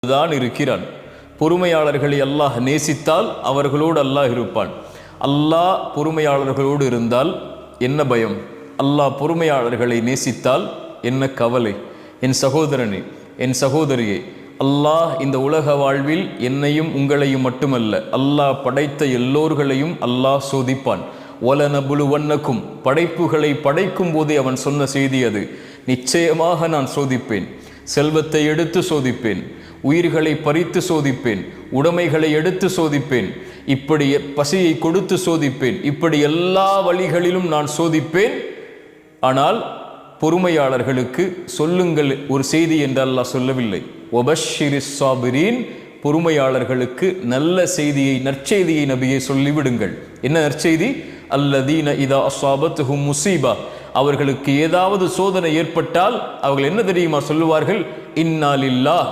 தான் இருக்கிறான். பொறுமையாளர்களை அல்லாஹ் நேசித்தால் அவர்களோடு அல்லாஹ் இருப்பான். அல்லாஹ் பொறுமையாளர்களோடு இருந்தால் என்ன பயம்? அல்லாஹ் பொறுமையாளர்களை நேசித்தால் என்ன கவலை? என் சகோதரனே, என் சகோதரியே, அல்லாஹ் இந்த உலக வாழ்வில் என்னையும் உங்களையும் மட்டுமல்ல, அல்லாஹ் படைத்த எல்லோர்களையும் அல்லாஹ் சோதிப்பான். வலனபுலுவன்னக்கும், படைப்புகளை படைக்கும் போதே அவன் சொன்ன செய்தி அது. நிச்சயமாக நான் சோதிப்பேன். செல்வத்தை எடுத்து சோதிப்பேன், உயிர்களை பறித்து சோதிப்பேன், உடைமைகளை எடுத்து சோதிப்பேன், இப்படி பசியை கொடுத்து சோதிப்பேன், இப்படி எல்லா வழிகளிலும் நான் சோதிப்பேன். ஆனால் பொறுமையாளர்களுக்கு சொல்லுங்கள் ஒரு செய்தி என்று அல்லாஹ் சொல்லவில்லை. வபஷ்ஷிரிஸ் சாபிரீன், பொறுமையாளர்களுக்கு நல்ல செய்தியை, நற்செய்தியை நபியை சொல்லிவிடுங்கள். என்ன நற்செய்தி? அல்லதீன இதா அஸாபத்துஹும் முஸீபா, அவர்களுக்கு ஏதாவது சோதனை ஏற்பட்டால் அவர்கள் என்ன தெரியுமா சொல்லுவார்கள்? இன்னா லில்லாஹ்